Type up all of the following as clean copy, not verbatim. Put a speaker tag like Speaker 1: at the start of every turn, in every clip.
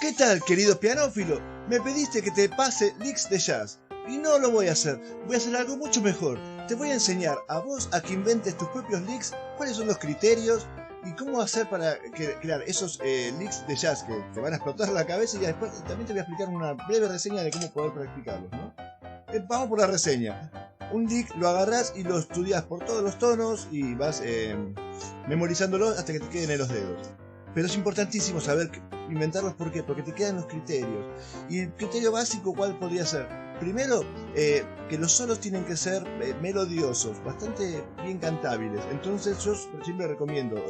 Speaker 1: ¿Qué tal, querido pianófilo? Me pediste que te pase licks de jazz. Y no lo voy a hacer. Voy a hacer algo mucho mejor. Te voy a enseñar a vos a que inventes tus propios licks, cuáles son los criterios y cómo hacer para crear esos licks de jazz que te van a explotar la cabeza, y después también te voy a explicar una breve reseña de cómo poder practicarlos, ¿no? Vamos por la reseña. Un lick lo agarrás y lo estudias por todos los tonos y vas memorizándolo hasta que te queden en los dedos. Pero es importantísimo saber inventarlos. ¿Por qué? Porque te quedan los criterios. Y el criterio básico, ¿cuál podría ser? Primero, que los solos tienen que ser melodiosos, bastante bien cantables. Entonces yo siempre recomiendo,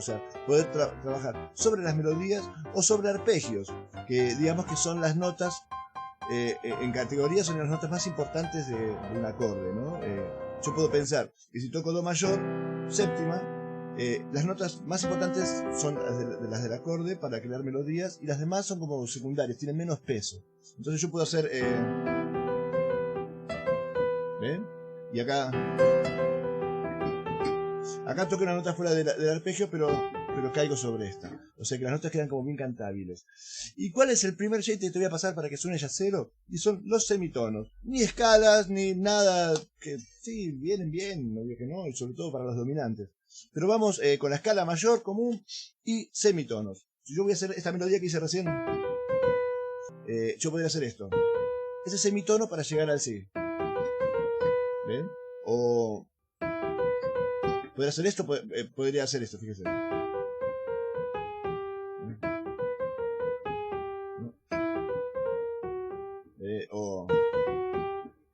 Speaker 1: poder trabajar sobre las melodías o sobre arpegios, que digamos que son las notas, en categoría son las notas más importantes de un acorde, ¿no? Yo puedo pensar que si toco do mayor, séptima, las notas más importantes son las del acorde para crear melodías, y las demás son como secundarias, tienen menos peso. Entonces yo puedo hacer... ¿ven? Y acá toco una nota fuera del arpegio, pero caigo sobre esta. O sea que las notas quedan como bien cantables. ¿Y cuál es el primer shape que te voy a pasar para que suene jazzero? Y son los semitonos. Ni escalas, ni nada que... Sí, vienen bien, no digo que no, y sobre todo para los dominantes. Pero vamos con la escala mayor, común y semitonos. Si yo voy a hacer esta melodía que hice recién, yo podría hacer esto. Ese semitono para llegar al si. ¿Ven? O... podría hacer esto, podría hacer esto, fíjese. O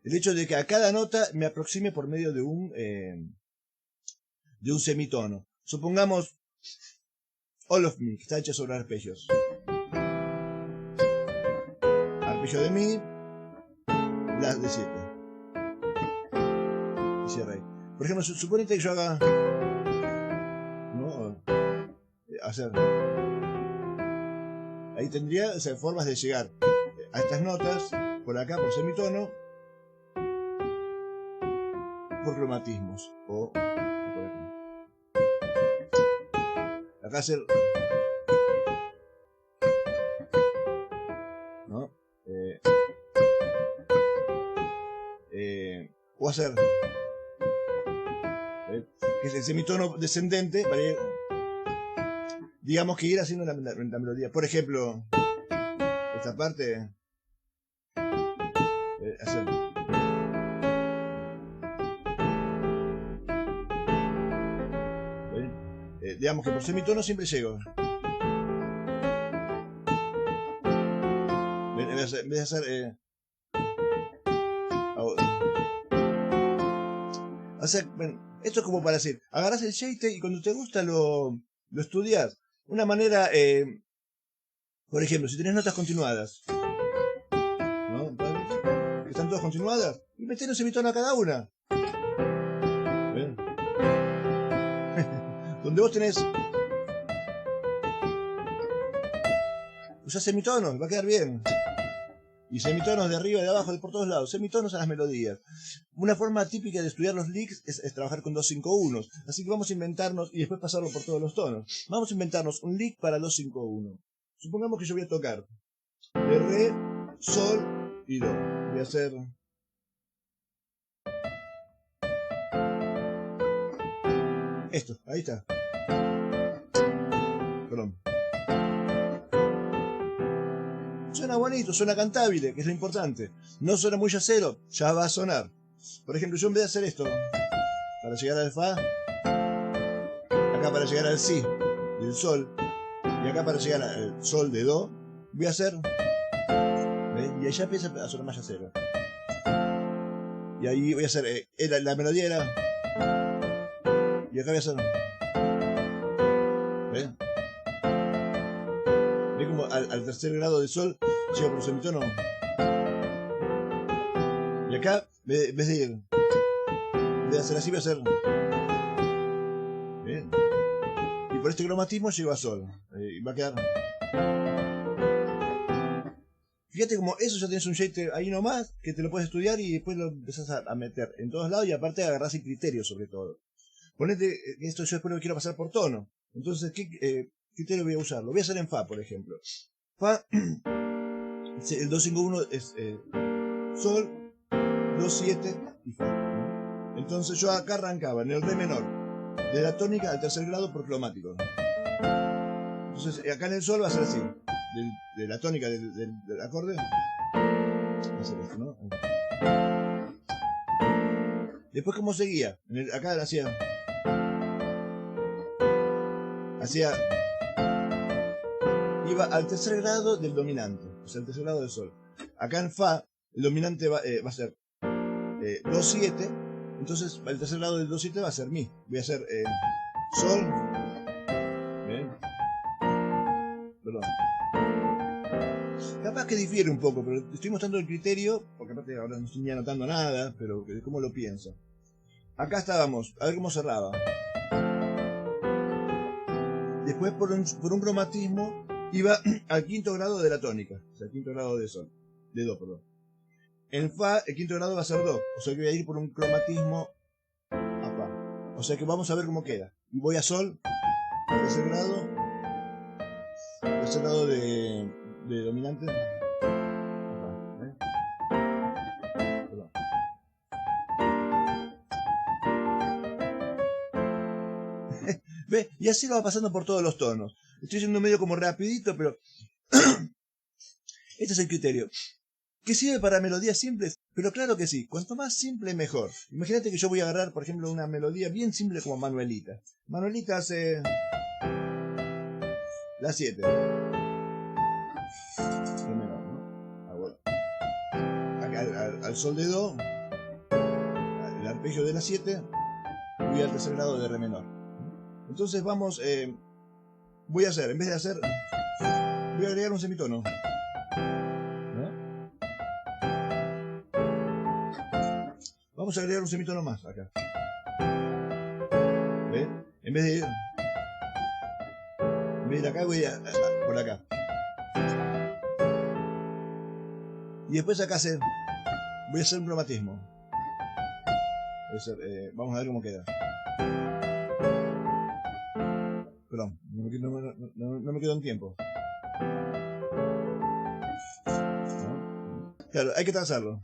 Speaker 1: el hecho de que a cada nota me aproxime por medio de un semitono. Supongamos All of Me, que está hecho sobre arpegios. Arpegio de Mi, La de 7. Y cierra ahí. Por ejemplo, suponete que yo haga... ¿no? Hacer... Ahí tendría formas de llegar a estas notas, por acá, por semitono, por cromatismos, o por aquí. Acá hacer... ¿no? O hacer... que es el semitono descendente, para ir, digamos que ir haciendo la melodía. Por ejemplo, esta parte... hacer... digamos que por semitono siempre llego. En vez de hacer... bueno, esto es como para decir, agarrás el shaite y cuando te gusta lo estudias. Una manera, por ejemplo, si tenés notas continuadas, ¿no? Que están todas continuadas, y metés un semitono a cada una. ¿Ven? Donde vos tenés... usás semitonos, va a quedar bien. Y semitonos de arriba, de abajo, de por todos lados. Semitonos a las melodías. Una forma típica de estudiar los licks es trabajar con 2-5-1. Así que vamos a inventarnos, y después pasarlo por todos los tonos. Vamos a inventarnos un lick para 2-5-1. Supongamos que yo voy a tocar de re, sol y do. Voy a hacer... esto, ahí está. Perdón. Suena bonito, suena cantable, que es lo importante. No suena muy jazzero, ya va a sonar. Por ejemplo, yo en vez de hacer esto, para llegar al fa, acá para llegar al si del sol, y acá para llegar al sol de do, voy a hacer... ¿ven? Y ahí ya empieza a sonar más jazzero. Y ahí voy a hacer... la melodía era... y acá voy a hacer... ¿ven? ¿Ven como al tercer grado de sol llego por semitono? Y acá, en vez de hacer así, voy a hacer... ¿ven? Y por este cromatismo llego a sol. Y va a quedar... Fíjate como eso ya tienes un shape ahí nomás, que te lo puedes estudiar y después lo empezás a meter en todos lados, y aparte agarrás el criterio sobre todo. Ponete esto, yo después lo quiero pasar por tono. Entonces, ¿qué criterio voy a usar? Lo voy a hacer en fa, por ejemplo. Fa, El 251 es Sol, 2-7 y Fa. Entonces yo acá arrancaba en el Re menor, de la tónica al tercer grado por cromático. Entonces acá en el Sol va a ser así, de la tónica del acorde, va a ser esto, ¿no? Después, ¿cómo seguía? Acá iba al tercer grado del dominante, o sea, el tercer grado del Sol. Acá en Fa, el dominante va a ser 2-7, entonces el tercer grado del 2-7 va a ser Mi. Voy a hacer Sol, ¿bien? Perdón. Capaz que difiere un poco, pero estoy mostrando el criterio, porque aparte ahora no estoy ni anotando nada, pero de cómo lo pienso. Acá estábamos, a ver cómo cerraba. Después por un cromatismo iba al quinto grado de la tónica, o sea, al quinto grado de Sol, de Do, perdón. En Fa, el quinto grado va a ser Do, o sea que voy a ir por un cromatismo a Fa. O sea que vamos a ver cómo queda. Y voy a Sol, tercer grado de dominante. Perdón. ¿Ve? Y así lo va pasando por todos los tonos. Estoy yendo medio como rapidito, pero este es el criterio. ¿Que sirve para melodías simples? Pero claro que sí, cuanto más simple mejor. Imagínate que yo voy a agarrar, por ejemplo, una melodía bien simple como Manuelita. Manuelita hace la 7. Re menor, ¿no? Ah, bueno. Acá al Sol de Do, el arpegio de la 7, voy al tercer grado de Re menor. Entonces vamos, voy a hacer, en vez de hacer, voy a agregar un semitono. Vamos a agregar un semitono más acá. ¿Ves? En vez de ir acá, voy por acá. Y después acá voy a hacer un cromatismo. Vamos a ver cómo queda. Perdón, no me quedo en tiempo. ¿No? Claro, hay que trazarlo.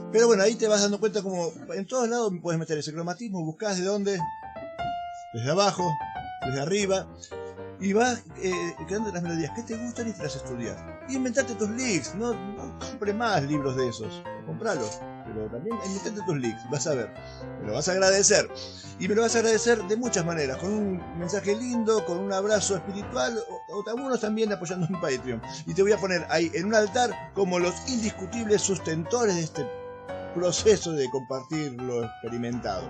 Speaker 1: Pero bueno, ahí te vas dando cuenta como en todos lados puedes meter ese cromatismo, buscas de dónde, desde abajo, desde arriba, y vas creando las melodías que te gustan y te las estudias. Y inventate tus licks, no compres más libros de esos, compralos, pero también inventate tus licks, vas a ver, me lo vas a agradecer. Y me lo vas a agradecer de muchas maneras, con un mensaje lindo, con un abrazo espiritual, o algunos también apoyando en Patreon. Y te voy a poner ahí en un altar como los indiscutibles sustentores de este proceso de compartir lo experimentado.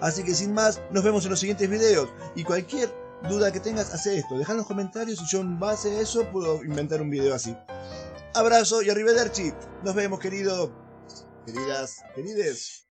Speaker 1: Así que sin más, nos vemos en los siguientes videos. Y cualquier duda que tengas, hace esto, deja en los comentarios y yo en base a eso puedo inventar un video así. Abrazo y arrivederci. Nos vemos, querido, queridas, querides.